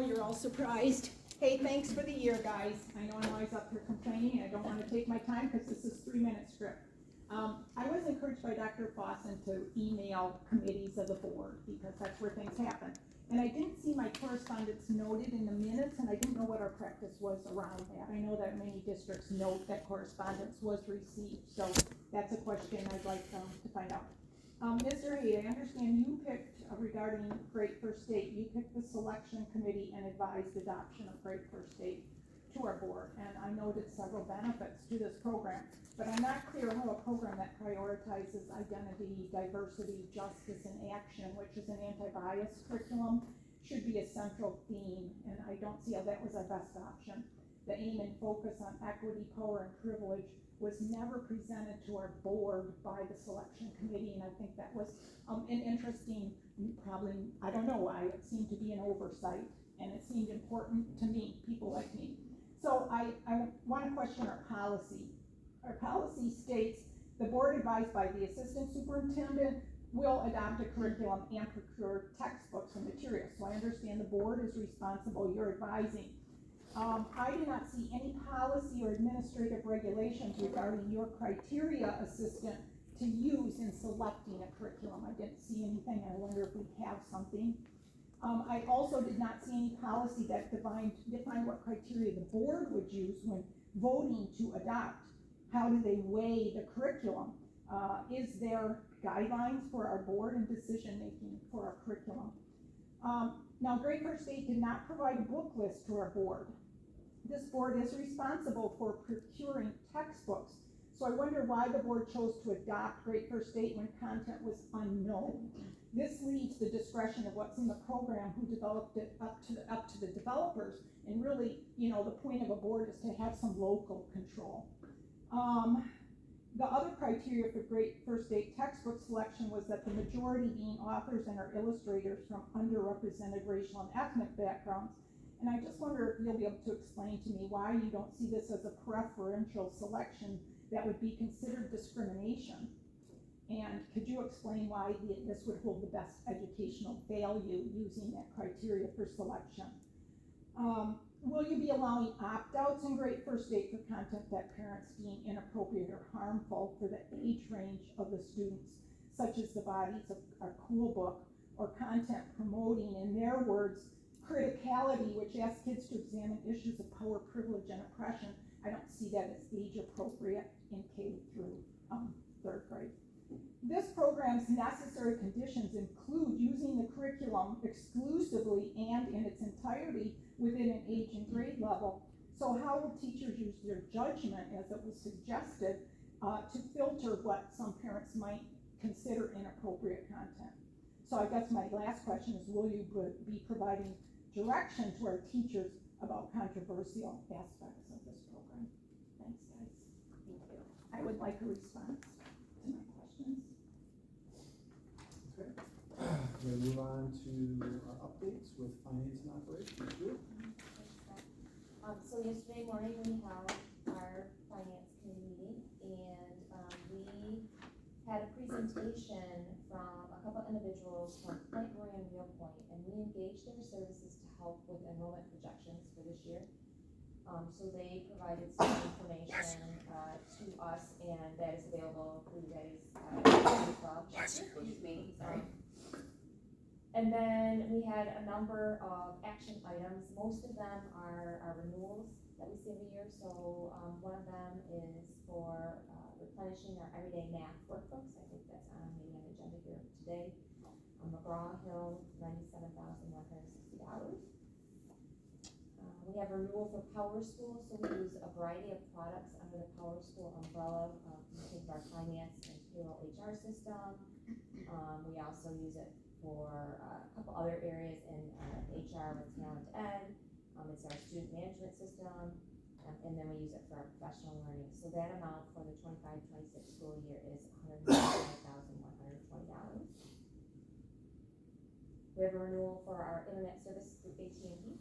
you're all surprised. Hey, thanks for the year, guys. I know I'm always up here complaining, I don't wanna take my time, because this is 3-minute script. I was encouraged by Dr. Fawson to email committees of the board, because that's where things happen. And I didn't see my correspondence noted in the minutes, and I didn't know what our practice was around that. I know that many districts note that correspondence was received, so that's a question I'd like to find out. Mr. Hay, I understand you picked, regarding Great First State, you picked the selection committee and advised adoption of Great First State to our board, and I noted several benefits to this program, but I'm not clear how a program that prioritizes identity, diversity, justice, and action, which is an anti-bias curriculum, should be a central theme, and I don't see how that was our best option. The aim and focus on equity, power, and privilege was never presented to our board by the selection committee, and I think that was an interesting, probably, I don't know why, it seemed to be an oversight, and it seemed important to me, people like me. So I want to question our policy. Our policy states the board advised by the assistant superintendent will adopt a curriculum and procure textbooks and materials. So I understand the board is responsible, you're advising. I do not see any policy or administrative regulations regarding your criteria assistant to use in selecting a curriculum. I didn't see anything. I wonder if we have something. I also did not see any policy that defined what criteria the board would use when voting to adopt. How do they weigh the curriculum? Is there guidelines for our board and decision making for our curriculum? Now, Great First State did not provide a book list to our board. This board is responsible for procuring textbooks. So I wonder why the board chose to adopt Great First State when content was unknown. This leaves the discretion of what's in the program, who developed it, up to the developers. And really, the point of a board is to have some local control. The other criteria for Great First State textbook selection was that the majority being authors and or illustrators from underrepresented racial and ethnic backgrounds. And I just wonder if you'll be able to explain to me why you don't see this as a preferential selection that would be considered discrimination. And could you explain why this would hold the best educational value using that criteria for selection? Will you be allowing opt-outs in Great First State for content that parents deem inappropriate or harmful for the age range of the students, such as the bodies of our cool book, or content promoting, in their words, criticality, which asks kids to examine issues of power, privilege, and oppression? I don't see that as age appropriate in K through 3rd grade. This program's necessary conditions include using the curriculum exclusively and in its entirety within an age and grade level. So how will teachers use their judgment, as it was suggested, to filter what some parents might consider inappropriate content? So I guess my last question is, will you be providing direction to our teachers about controversial aspects of this program? Thanks, guys. Thank you. I would like a response to my questions. Okay. We're going to move on to our updates with finance and operations. Sure. So yesterday morning we held our finance committee meeting, and we had a presentation from a couple individuals from Point Roy and Real Point, and we engaged their services to help with enrollment projections for this year. So they provided some information to us, and that is available for you guys as well. Excuse me. And then we had a number of action items. Most of them are renewals that we see every year. So one of them is for replenishing our everyday math workbooks. I think that's on the agenda here today. McGraw-Hill, $97,160. We have a renewal for Power School, so we use a variety of products under the Power School umbrella. We think of our finance and payroll HR system. We also use it for a couple other areas in HR with Talent Ed. It's our student management system, and then we use it for our professional learning. So that amount for the 25-26 school year is $195,120. We have a renewal for our internet service through AT&T,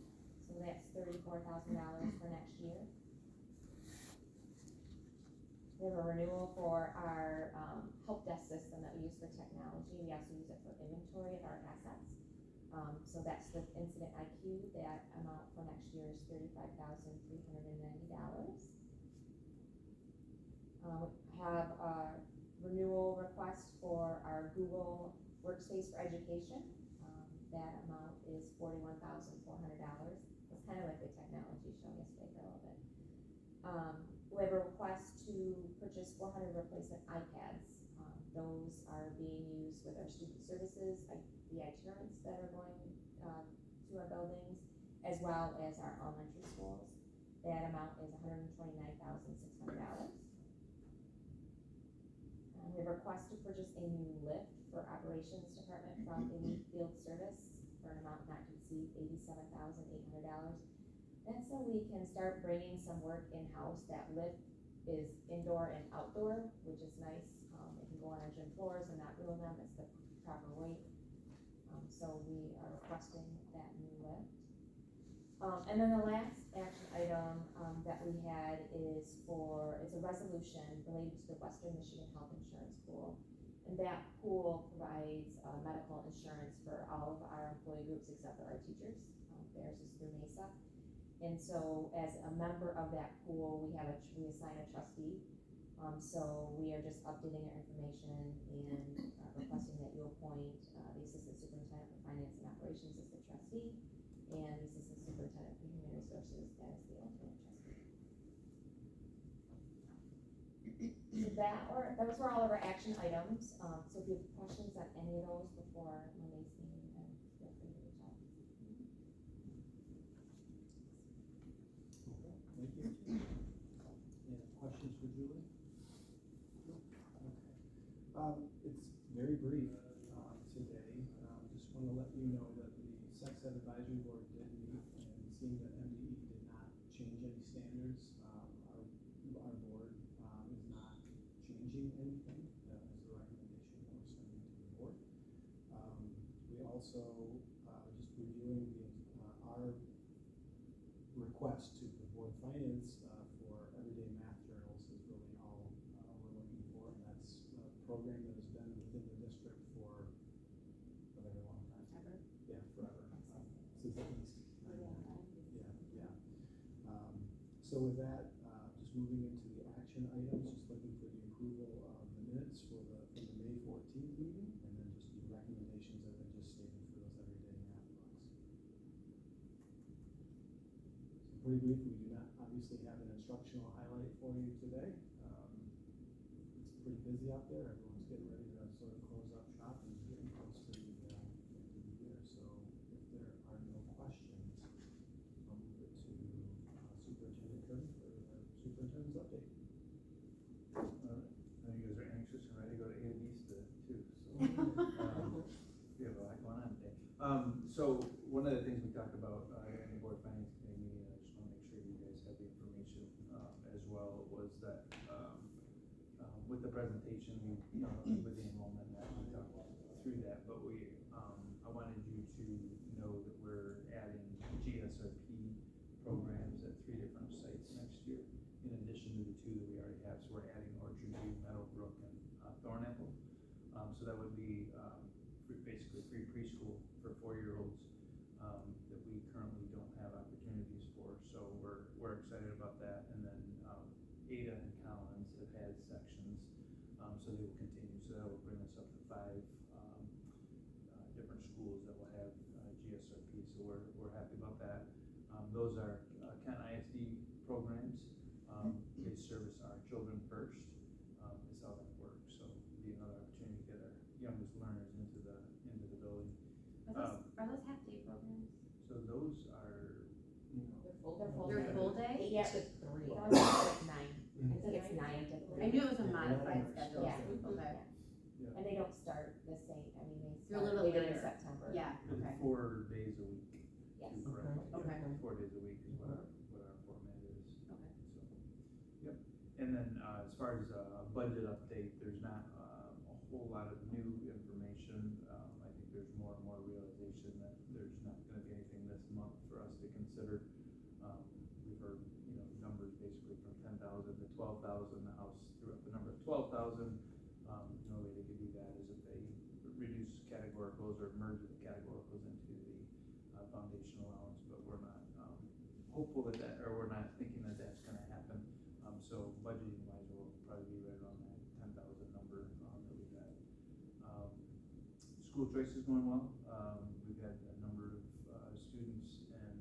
so that's $34,000 for next year. We have a renewal for our help desk system that we use for technology. We also use it for inventory of our assets. So that's the Incident IQ that $5,390. Have a renewal request for our Google Workspace for Education. That amount is $41,400. It's kind of like the technology show yesterday for a little bit. We have a request to purchase 400 replacement iPads. Those are being used with our student services, the itinerants that are going to our buildings, as well as our elementary schools. That amount is $129,600. We have a request to purchase a new lift for operations department from Elite Field Service for an amount not to exceed $87,800. That's so we can start bringing some work in-house. That lift is indoor and outdoor, which is nice. It can go on our gym floors and not ruin them. It's the proper weight. So we are requesting that new lift. And then the last action item that we had is it's a resolution related to the Western Michigan Health Insurance Pool. And that pool provides medical insurance for all of our employee groups except for our teachers. Theirs is through MESA. And so as a member of that pool, we assign a trustee. So we are just updating our information and requesting that you appoint the Assistant Superintendent for Finance and Operations as the trustee, and the Assistant Superintendent for Human Resources as the alternate trustee. So those were all of our action items. So if you have questions on any of those before Monday's meeting, then feel free to reach out. Okay, thank you. Any questions for Julie? No? Okay. It's very brief today. Just want to let you know that the Sex Ed Advisory Board did meet, and seeing that MDE did not change any standards, our board is not changing anything. That is the recommendation that we're sending to the board. We also just reviewing our request to the board finance for everyday math journals is really all we're looking for, and that's a program that has been within the district for a very long time. Ever? Yeah, forever. Since at least. So with that, just moving into the action items, just looking for the approval of the minutes for the May 14th meeting, and then just the recommendations that I just stated for those everyday math books. So pretty brief, we do not obviously have an instructional highlight for you today. It's pretty busy out there. Everyone's getting ready to sort of close up shop and getting close to the end of the year. So if there are no questions, I'll move it to Superintendent Curry for the superintendent's update. I know you guys are anxious and ready to go to A&E's too, so we have a lot going on today. So one of the things we talked about in the board finance committee meeting, I just want to make sure you guys have the information as well, was that with the presentation, with the enrollment, that we talked through that, but I wanted you to know that we're adding GSRP programs at 3 different sites next year, in addition to the 2 that we already have. So we're adding Orchard View, Meadowbrook, and Thornapple. So that would be basically free preschool for 4-year-olds that we currently don't have opportunities for. So we're excited about that. And then Ada and Collins have had sections, so they will continue. So that will bring us up to 5 different schools that will have GSRP. So we're happy about that. Those are Kent ISD programs. They service our children first. Is how that works. So it'll be another opportunity to get our youngest learners into the building. Are those half-day programs? So those are, They're full day? 8 to 3. I think it's 9 to 3. I knew it was a modified schedule. Yeah. Okay. yeah, And they don't start the same, I mean, they They're a start little later in later. September. Yeah, it's okay. 4 days a week. Yes. Correct. Okay. Yeah, 4 days a week is what our format is. Okay. So, yep. And then as far as budget update, there's not a whole lot of new information. I think there's more and more realization that there's not going to be anything this month for us to consider. We've heard numbers basically from 10,000 to 12,000. The House threw up the number of 12,000. The only way they could do that is if they reduce categoricals or merge the categoricals into the foundation allowance, but we're not hopeful that, or we're not thinking that that's gonna happen. So budgeting wise, we'll probably be right around that 10,000 number, that we had. School choice is going well. We've had a number of, students and,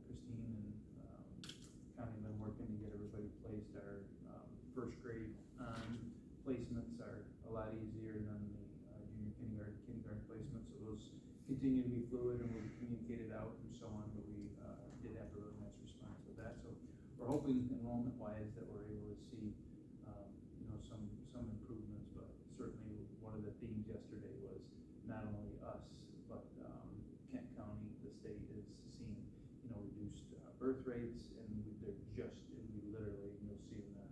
Christine and, Connie have been working to get everybody placed. Our, first grade, placements are a lot easier than the, junior kindergarten placements. So those continue to be fluid and will be communicated out and so on, but we, did have a really nice response with that. So we're hoping enrollment wise that we're able to see, some improvements, but certainly one of the themes yesterday was not only us, but, Kent County, the state is seeing, reduced, birth rates, and they're just, and we literally, and you'll see in the,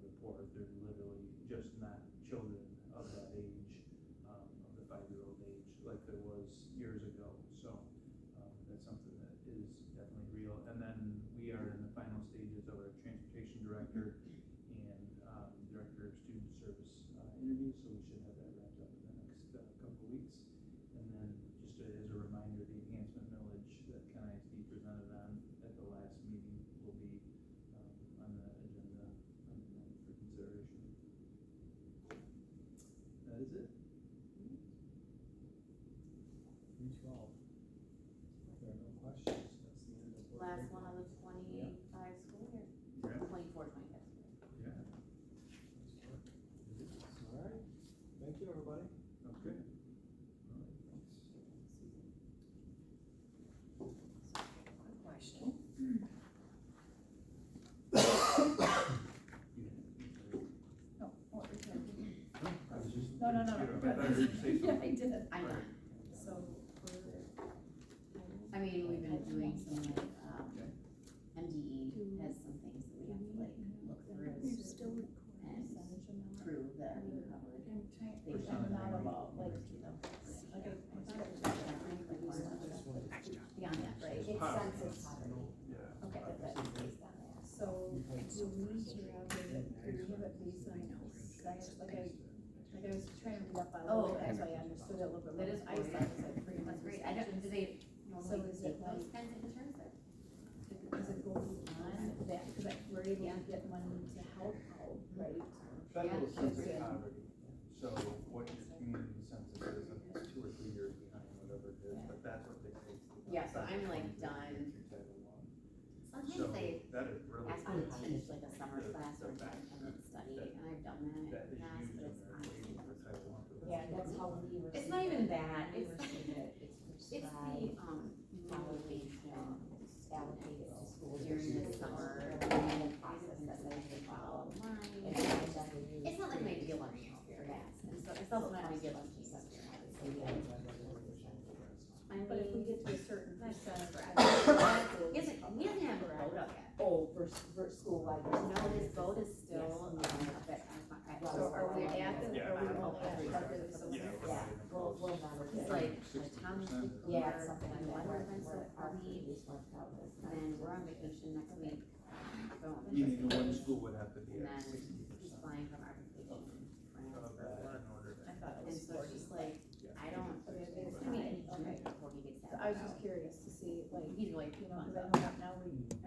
report, they're literally just not children of that age, of the 5-year-old age, like there was years ago. So, that's something that is definitely real. And then we are in the final stages of our transportation director and, director of student service, interview, so we should have that wrapped up in the next, couple of weeks. And then, just as a reminder, the enhancement millage that Ken ISD presented on at the last meeting will be, on the agenda for consideration. That is it. 3:12. If there are no questions, that's the end of board Last meeting. one of the 25 school year, Yeah. 24, 25 school year. Yeah. All right, thank you, everybody. Okay. All right, thanks. Good question. No, oh, it's okay. I was just. No. I thought you were gonna say Yeah, I something. did. I'm done. So, I mean, we've been doing some like, Okay. MDE has some things that we have to like look through and prove that are being covered. I'm not about like, Beyond that, right? It's census poverty. Yeah. Okay, That's based on that. so do we have it based on, like I was trying to read up on it, Oh, okay. as I understood it a little bit. That is I thought it was like pretty much. That's great. I don't, do they So normally is take it those like, kinds of concerns there? does it go beyond that, because like, we're able to get money to help out, right? Federal Yeah. census poverty, so what your community census is, and it's 2 or 3 years behind, whatever it is, but that's what dictates. the Yeah, so I'm, like, federal done. through Title I. Sometimes So they that is really. ask me to teach like a summer the- class the or fact independent study, that- and I've done that in That the is past, used but in it's their honestly, waiting for Title I. Yeah, that's how we receive it. it's not even that, We it's, receive it, it's it's the, prescribed, motivation allocated to schools. during the summer, And then process that they should follow. And It's then we not like my deal lunch for gas, and so it's also not my deal lunch for I But if we mean, get to a certain percentage. he doesn't have a vote up yet. Oh, for school wide. No, his vote is still, So are we at the, Yeah. are we only at part of the Yeah. semester? Yeah, we'll never It's get. like, 60%. Tom is Yeah, here, something like and that, weather where, events where are our week, previous worked out this. and then we're on vacation next week. So, Meaning the one school would have to be And at then 60%.